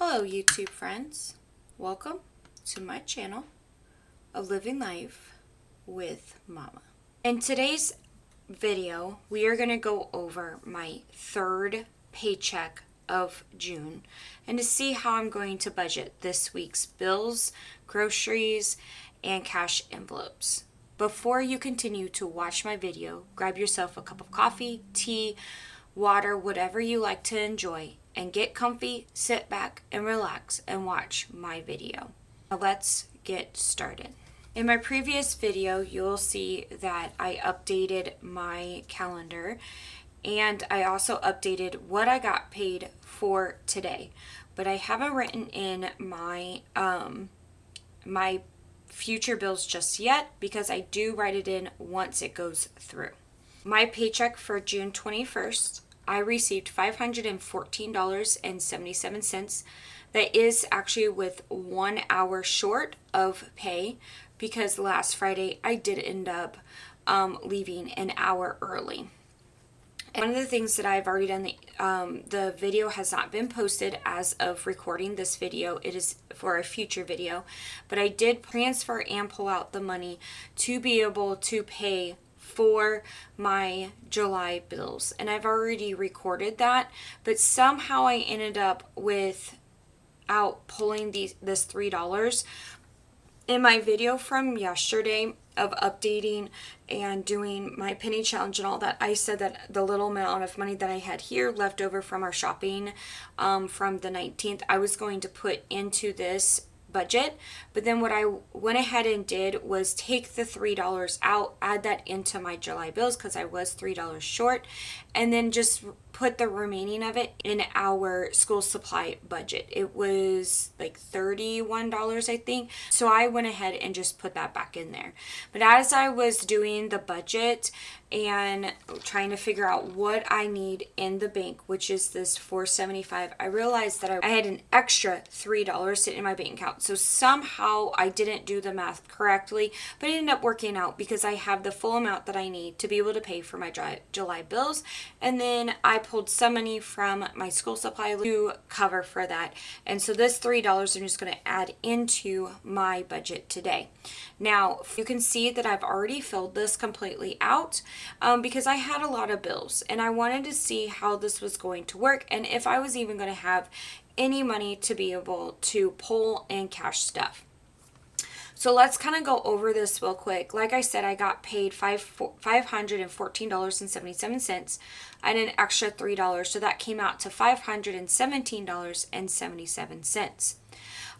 Hello YouTube friends, welcome to my channel of Living Life with Mama. In today's video, we are going to go over my third paycheck of June and to see how I'm going to budget this week's bills, groceries, and cash envelopes. Before you continue to watch my video, grab yourself a cup of coffee, tea, water, whatever you like to enjoy, and get comfy, sit back, and relax and watch my video. Now let's get started. In my previous video, you'll see that I updated my calendar and I also updated what I got paid for today. But I haven't written in my my future bills just yet because I do write it in once it goes through. My paycheck for June 21st, I received $514.77. That is actually with 1 hour short of pay because last Friday I did end up leaving an hour early. And one of the things that I've already done, the video has not been posted as of recording this video. It is for a future video. But I did transfer and pull out the money to be able to pay for my July bills, and I've already recorded that, but somehow I ended up without pulling this $3 in my video from yesterday of updating and doing my penny challenge and all that. I said that the little amount of money that I had here left over from our shopping from the 19th I was going to put into this budget, but then what I went ahead and did was take the $3 out, add that into my July bills because I was $3 short, and then just put the remaining of it in our school supply budget. It was like $31, I think. So I went ahead and just put that back in there. But as I was doing the budget and trying to figure out what I need in the bank, which is this $475, I realized that I had an extra $3 sitting in my bank account. So somehow I didn't do the math correctly, but it ended up working out because I have the full amount that I need to be able to pay for my July bills. And then I pulled some money from my school supply to cover for that. And so this $3 I'm just going to add into my budget today. Now you can see that I've already filled this completely out because I had a lot of bills and I wanted to see how this was going to work and if I was even going to have any money to be able to pull and cash stuff. So let's kind of go over this real quick. Like I said, I got paid $514.77 and an extra $3. So that came out to $517.77.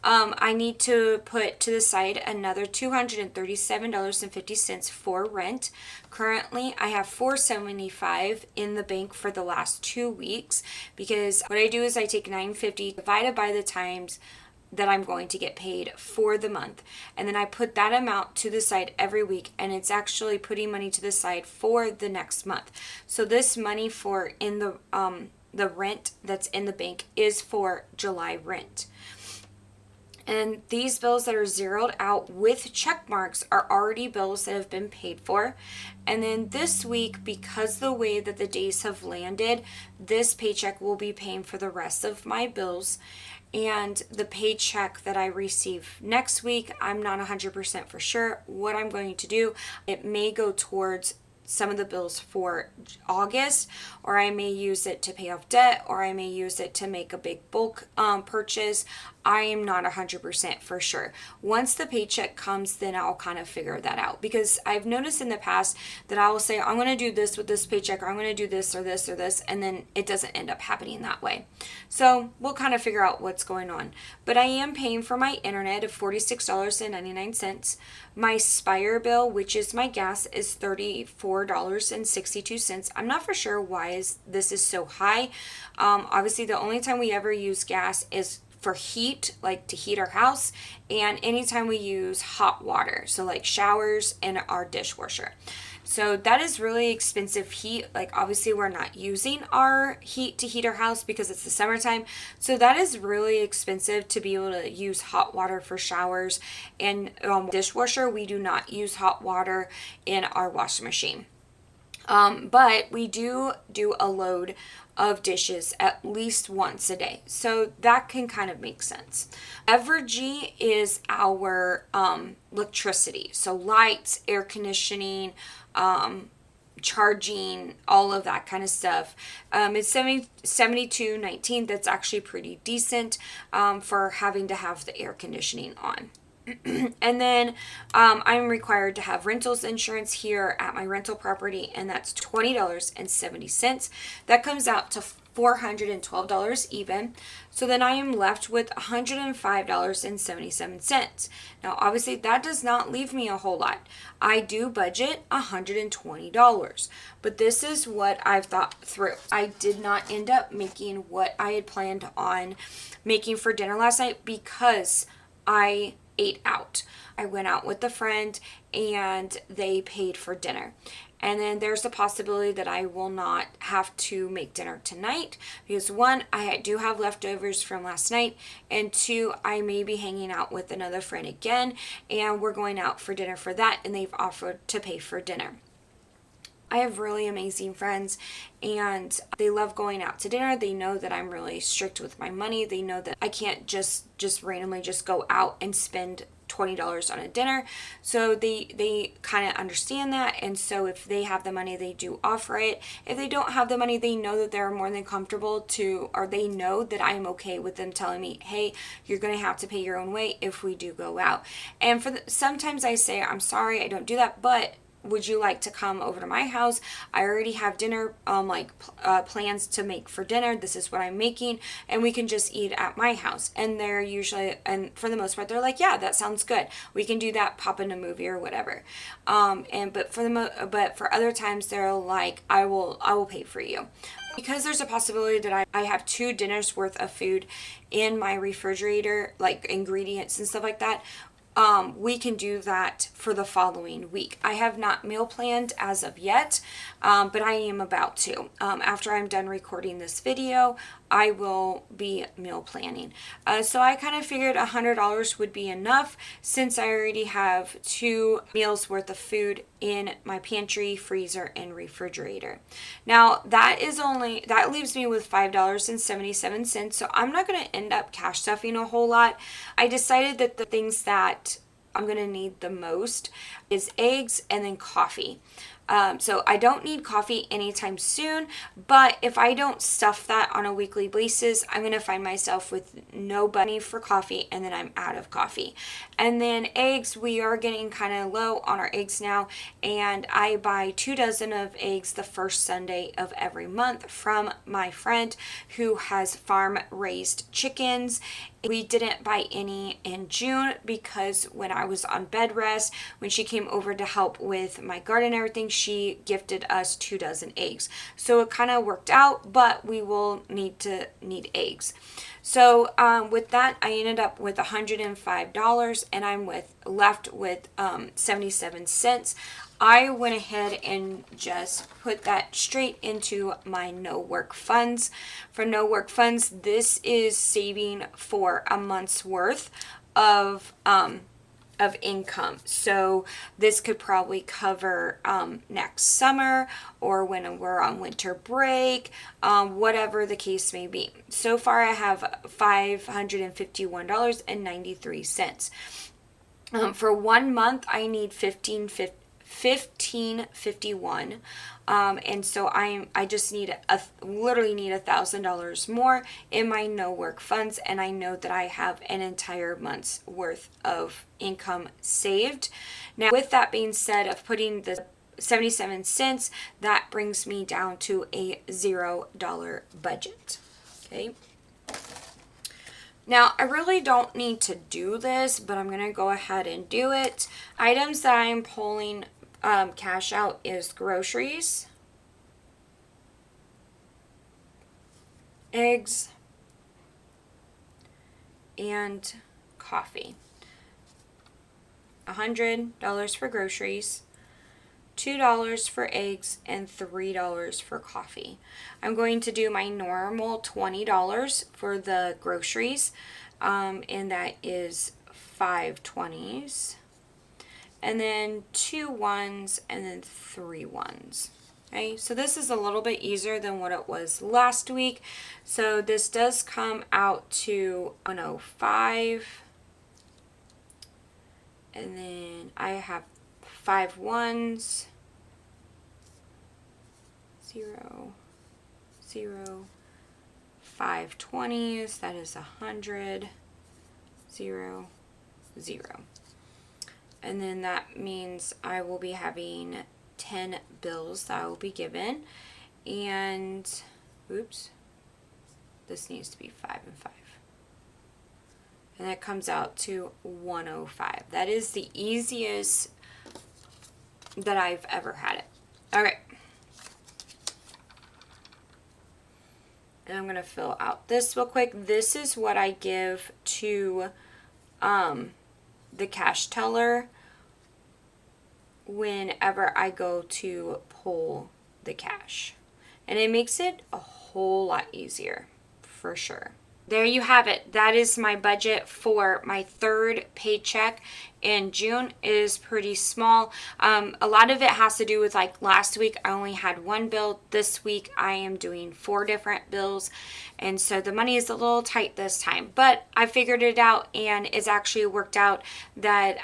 I need to put to the side another $237.50 for rent. Currently, I have $475 in the bank for the last 2 weeks because what I do is I take $950 divided by the times that I'm going to get paid for the month, and then I put that amount to the side every week, and it's actually putting money to the side for the next month. So this money for in the rent that's in the bank is for July rent. And these bills that are zeroed out with check marks are already bills that have been paid for. And then this week, because the way that the days have landed, this paycheck will be paying for the rest of my bills. And the paycheck that I receive next week, I'm not 100% for sure what I'm going to do. It may go towards some of the bills for August, or I may use it to pay off debt, or I may use it to make a big bulk purchase. I am not 100% for sure. Once the paycheck comes, then I'll kind of figure that out, because I've noticed in the past that I will say I'm going to do this with this paycheck, or I'm going to do this or this or this, and then it doesn't end up happening that way. So we'll kind of figure out what's going on. But I am paying for my internet of $46.99. My Spire bill, which is my gas, is $34.62. I'm not for sure why this is so high. Obviously, the only time we ever use gas is for heat, like to heat our house, and anytime we use hot water, so like showers and our dishwasher. So that is really expensive heat. Like obviously we're not using our heat to heat our house because it's the summertime. So that is really expensive to be able to use hot water for showers. And dishwasher, we do not use hot water in our washing machine. But we do a load of dishes at least once a day. So that can kind of make sense. Evergy is our electricity. So lights, air conditioning, charging, all of that kind of stuff. It's $72.19. That's actually pretty decent for having to have the air conditioning on. And then I'm required to have rentals insurance here at my rental property, and that's $20.70. That comes out to $412 even. So then I am left with $105.77. Now, obviously, that does not leave me a whole lot. I do budget $120, but this is what I've thought through. I did not end up making what I had planned on making for dinner last night because I ate out. I went out with a friend and they paid for dinner. And then there's the possibility that I will not have to make dinner tonight because one, I do have leftovers from last night, and two, I may be hanging out with another friend again and we're going out for dinner for that, and they've offered to pay for dinner. I have really amazing friends and they love going out to dinner. They know that I'm really strict with my money. They know that I can't just randomly just go out and spend $20 on a dinner. So they kind of understand that. And so if they have the money, they do offer it. If they don't have the money, they know that they're more than comfortable to, or they know that I'm okay with them telling me, hey, you're going to have to pay your own way if we do go out. And sometimes I say, I'm sorry, I don't do that, but would you like to come over to my house? I already have dinner, plans to make for dinner. This is what I'm making, and we can just eat at my house. And they're usually, and for the most part, they're like, yeah, that sounds good. We can do that, pop in a movie or whatever. But for other times, they're like, I will pay for you. Because there's a possibility that I have 2 dinners worth of food in my refrigerator, like ingredients and stuff like that. We can do that for the following week. I have not meal planned as of yet, but I am about to. After I'm done recording this video, I will be meal planning. So I kind of figured $100 would be enough since I already have 2 meals worth of food in my pantry, freezer, and refrigerator. Now that leaves me with $5.77. So I'm not going to end up cash stuffing a whole lot. I decided that the things that I'm going to need the most is eggs and then coffee. So I don't need coffee anytime soon, but if I don't stuff that on a weekly basis, I'm going to find myself with no money for coffee, and then I'm out of coffee. And then eggs, we are getting kind of low on our eggs now, and I buy 2 dozen of eggs the first Sunday of every month from my friend who has farm raised chickens. We didn't buy any in June because when I was on bed rest, when she came over to help with my garden and everything, she gifted us 2 dozen eggs. So it kind of worked out, but we will need eggs. So with that, I ended up with $105, and I'm left with 77 cents. I went ahead and just put that straight into my no work funds. For no work funds, this is saving for a month's worth of income. So this could probably cover next summer or when we're on winter break, whatever the case may be. So far I have $551.93. For 1 month I need $1551, and so I just literally need $1,000 more in my no work funds, and I know that I have an entire month's worth of income saved. Now, with that being said, of putting the 77 cents, that brings me down to a $0 budget. Okay. Now, I really don't need to do this, but I'm going to go ahead and do it. Items that I'm pulling cash out is groceries, eggs, and coffee. $100 for groceries, $2 for eggs, and $3 for coffee. I'm going to do my normal $20 for the groceries, and that is 5 20s, and then 2 1s, and then 3 1s. Okay, so this is a little bit easier than what it was last week. So this does come out to 105. And then I have 5 ones. 0, 0, 5 20s. That is 100. 0, 0. And then that means I will be having 10 bills that I will be given. And, oops, this needs to be 5 and 5. And that comes out to 105. That is the easiest that I've ever had it. All right. And I'm going to fill out this real quick. This is what I give to the cash teller whenever I go to pull the cash. And it makes it a whole lot easier, for sure. There you have it. That is my budget for my third paycheck in June. It is pretty small. A lot of it has to do with, like, last week I only had 1 bill. This week I am doing 4 different bills. And so the money is a little tight this time. But I figured it out, and it's actually worked out that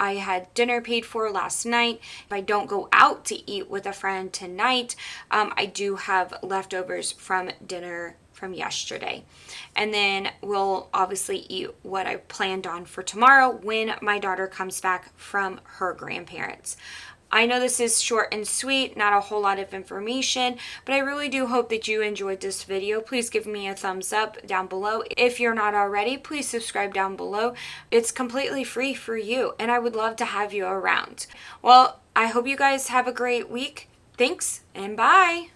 I had dinner paid for last night. If I don't go out to eat with a friend tonight, I do have leftovers from dinner from yesterday. And then we'll obviously eat what I planned on for tomorrow when my daughter comes back from her grandparents. I know this is short and sweet, not a whole lot of information, but I really do hope that you enjoyed this video. Please give me a thumbs up down below. If you're not already, please subscribe down below. It's completely free for you, and I would love to have you around. Well, I hope you guys have a great week. Thanks, and bye.